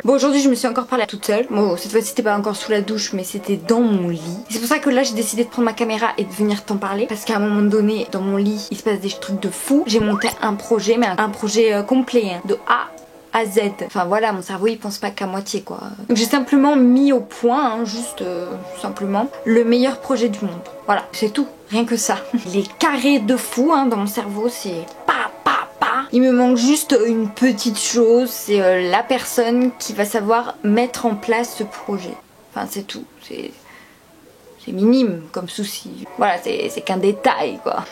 Bon, aujourd'hui je me suis encore parlé toute seule. Bon, cette fois-ci c'était pas encore sous la douche, mais c'était dans mon lit. C'est pour ça que là j'ai décidé de prendre ma caméra et de venir t'en parler. Parce qu'à un moment donné, dans mon lit, il se passe des trucs de fou. J'ai monté un projet, mais un projet complet, hein, de A à Z. Enfin voilà, mon cerveau il pense pas qu'à moitié quoi. Donc j'ai simplement mis au point, hein, juste simplement, le meilleur projet du monde. Voilà, c'est tout, rien que ça. Les carrés de fou hein, dans mon cerveau, c'est pa pa pa. Il me manque juste une petite chose, c'est la personne qui va savoir mettre en place ce projet. Enfin c'est tout, c'est minime comme souci. Voilà, c'est qu'un détail quoi.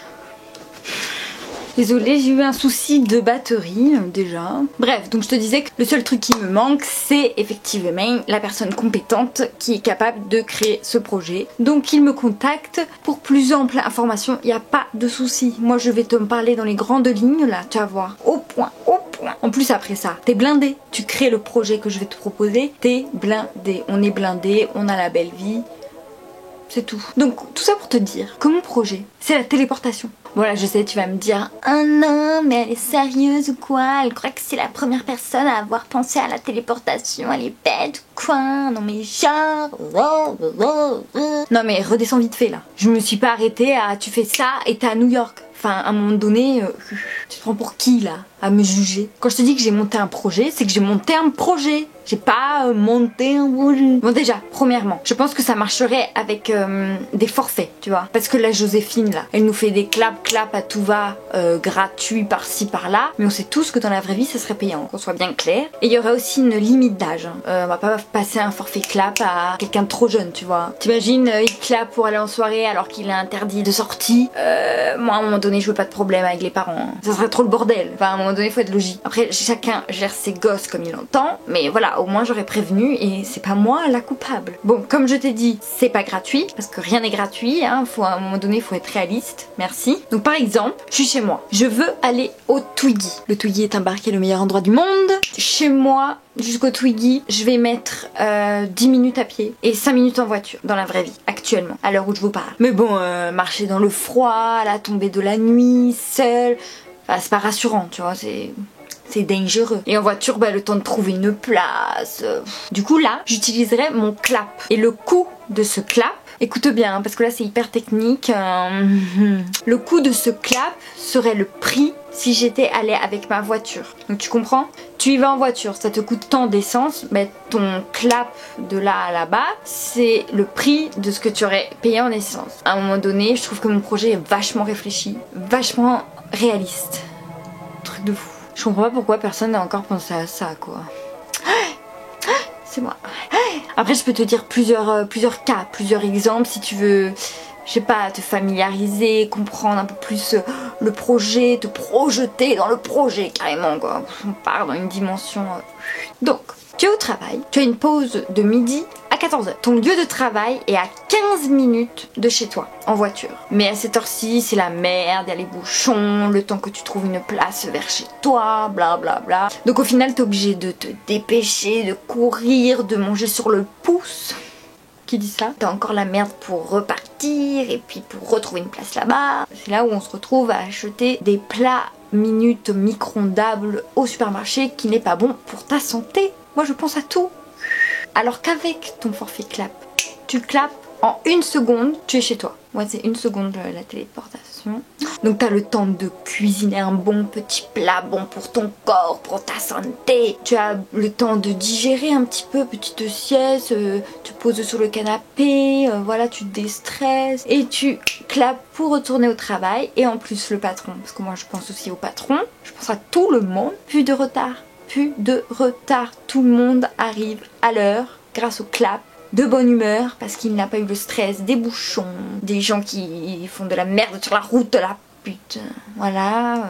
Désolée, j'ai eu un souci de batterie déjà. Bref, donc je te disais que le seul truc qui me manque, c'est effectivement la personne compétente qui est capable de créer ce projet. Donc il me contacte pour plus ample information, il n'y a pas de souci. Moi je vais te parler dans les grandes lignes là, tu vas voir, au point, au point. En plus après ça, t'es blindé, tu crées le projet que je vais te proposer, t'es blindé. On est blindé, on a la belle vie. C'est tout. Donc tout ça pour te dire que mon projet, c'est la téléportation. Voilà, je sais, tu vas me dire « Ah non, mais elle est sérieuse ou quoi? Elle croit que c'est la première personne à avoir pensé à la téléportation, elle est bête ou quoi? Non mais genre... » Non mais redescends vite fait là. Je me suis pas arrêtée à « tu fais ça et t'es à New York ». Enfin, à un moment donné, tu te prends pour qui là, à me juger? Quand je te dis que j'ai monté un projet, c'est que j'ai monté un projet. J'ai pas monté un projet. Bon déjà, premièrement, je pense que ça marcherait avec des forfaits, tu vois. Parce que la Joséphine là, elle nous fait des clap à tout va, gratuit par-ci par-là. Mais on sait tous que dans la vraie vie, ça serait payant, qu'on soit bien clair. Et il y aurait aussi une limite d'âge. On va pas passer un forfait clap à quelqu'un de trop jeune, tu vois. T'imagines, il clap pour aller en soirée alors qu'il est interdit de sortie. Moi, à un moment donné, je veux pas de problème avec les parents. Hein. Ça serait trop le bordel. Enfin, à un moment donné, faut être logique. Après, chacun gère ses gosses comme il entend. Mais voilà, au moins j'aurais prévenu et c'est pas moi la coupable. Bon, comme je t'ai dit, c'est pas gratuit parce que rien n'est gratuit. Hein. Faut, à un moment donné, faut être réaliste. Merci. Donc par exemple, je suis chez moi. Je veux aller au Twiggy. Le Twiggy est un bar qui est le meilleur endroit du monde. Chez moi, jusqu'au Twiggy, je vais mettre 10 minutes à pied et 5 minutes en voiture dans la vraie vie, actuellement, à l'heure où je vous parle. Mais bon, marcher dans le froid, à la tombée de la nuit, seule, enfin, c'est pas rassurant, tu vois, c'est dangereux. Et en voiture, bah, le temps de trouver une place. Du coup là, j'utiliserai mon clap. Et le coût de ce clap, écoute bien, hein, parce que là c'est hyper technique. Le coût de ce clap serait le prix si j'étais allée avec ma voiture. Donc tu comprends? Tu y vas en voiture, ça te coûte tant d'essence, mais ton clap de là à là-bas, c'est le prix de ce que tu aurais payé en essence. À un moment donné, je trouve que mon projet est vachement réfléchi, vachement réaliste. Truc de fou. Je comprends pas pourquoi personne n'a encore pensé à ça, quoi. C'est moi. Après, je peux te dire plusieurs cas, plusieurs exemples si tu veux, je sais pas, te familiariser, comprendre un peu plus le projet, te projeter dans le projet carrément, quoi. On part dans une dimension. Donc, tu es au travail, tu as une pause de midi à 14h. Ton lieu de travail est à 15 minutes de chez toi, en voiture. Mais à cette heure-ci, c'est la merde, il y a les bouchons, le temps que tu trouves une place vers chez toi, bla bla bla. Donc au final, t'es obligé de te dépêcher, de courir, de manger sur le pouce. Qui dit ça? T'as encore la merde pour repartir et puis pour retrouver une place là-bas. C'est là où on se retrouve à acheter des plats minutes micro-ondables au supermarché qui n'est pas bon pour ta santé. Moi je pense à tout. Alors qu'avec ton forfait clap, tu clapes en 1 seconde, tu es chez toi. Ouais, c'est 1 seconde la téléportation. Donc t'as le temps de cuisiner un bon petit plat bon pour ton corps, pour ta santé. Tu as le temps de digérer un petit peu, petite sieste, tu poses sur le canapé, voilà, tu te déstresses. Et tu clapes pour retourner au travail. Et en plus le patron, parce que moi je pense aussi au patron, je pense à tout le monde. Plus de retard, plus de retard. Tout le monde arrive à l'heure grâce au clap. De bonne humeur parce qu'il n'a pas eu le stress des bouchons, des gens qui font de la merde sur la route de la pute. Voilà.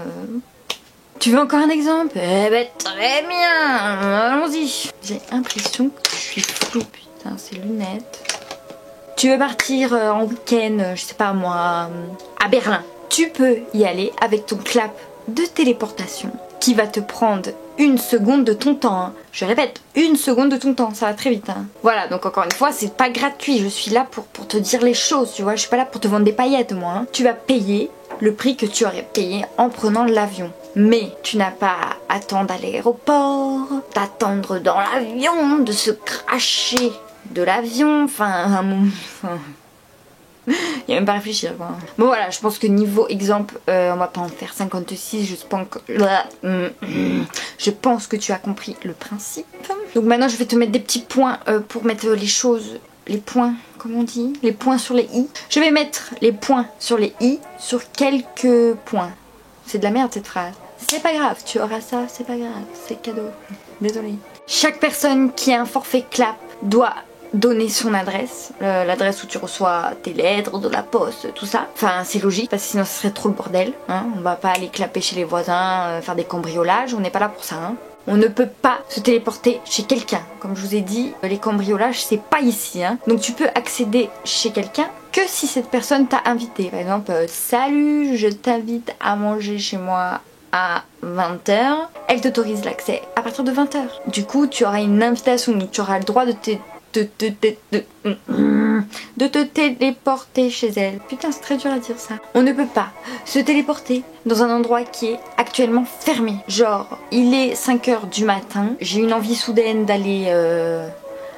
Tu veux encore un exemple? Eh ben très bien, allons-y. J'ai l'impression que je suis floue, putain, ces lunettes. Tu veux partir en week-end, je sais pas moi, à Berlin. Tu peux y aller avec ton clap de téléportation qui va te prendre 1 seconde de ton temps. Hein. Je répète, 1 seconde de ton temps, ça va très vite. Hein. Voilà, donc encore une fois, c'est pas gratuit. Je suis là pour te dire les choses, tu vois. Je suis pas là pour te vendre des paillettes, moi. Hein. Tu vas payer le prix que tu aurais payé en prenant l'avion. Mais tu n'as pas à attendre à l'aéroport, d'attendre dans l'avion, de se cracher de l'avion, enfin un moment... Il n'y a même pas à réfléchir quoi. Bon voilà, je pense que niveau exemple, on va pas en faire 56, je pense que tu as compris le principe. Donc maintenant je vais te mettre des petits points pour mettre les choses, les points, comment on dit, les points sur les i. Je vais mettre les points sur les i sur quelques points. C'est de la merde cette phrase. C'est pas grave, tu auras ça, c'est pas grave, c'est cadeau. Désolée. Chaque personne qui a un forfait clap doit donner son adresse, l'adresse où tu reçois tes lettres, de la poste, tout ça. Enfin c'est logique parce que sinon ce serait trop le bordel, hein. On va pas aller clapper chez les voisins, faire des cambriolages, on n'est pas là pour ça, hein. On ne peut pas se téléporter chez quelqu'un. Comme je vous ai dit, les cambriolages c'est pas ici, hein. Donc tu peux accéder chez quelqu'un que si cette personne t'a invité. Par exemple, salut, je t'invite à manger chez moi à 20 h. Elle t'autorise l'accès à partir de 20 h. Du coup tu auras une invitation, donc tu auras le droit de te téléporter chez elle. Putain c'est très dur à dire ça. On ne peut pas se téléporter dans un endroit qui est actuellement fermé. Genre il est 5 h du matin, j'ai une envie soudaine d'aller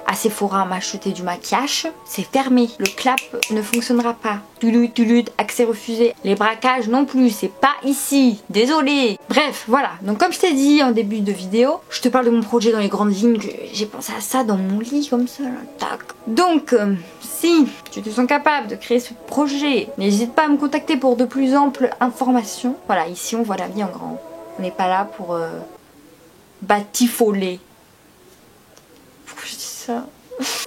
à Sephora m'acheter du maquillage, c'est fermé, le clap ne fonctionnera pas. Tulut, accès refusé. Les braquages non plus, c'est pas ici, désolé. Bref, voilà, donc comme je t'ai dit en début de vidéo, je te parle de mon projet dans les grandes lignes, que j'ai pensé à ça dans mon lit comme ça, là, tac. Donc, si tu te sens capable de créer ce projet, n'hésite pas à me contacter pour de plus amples informations. Voilà, ici on voit la vie en grand. On n'est pas là pour batifoler. Pourquoi je dis ça?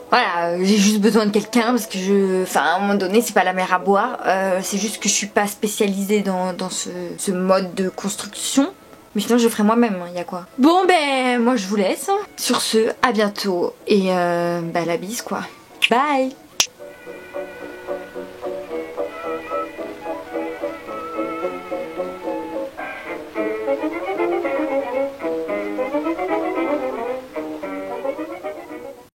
Voilà, j'ai juste besoin de quelqu'un parce que enfin à un moment donné c'est pas la mer à boire, c'est juste que je suis pas spécialisée dans ce mode de construction. Mais sinon je le ferai moi-même, il y a quoi. Bon ben moi je vous laisse. Sur ce, à bientôt et la bise quoi. Bye.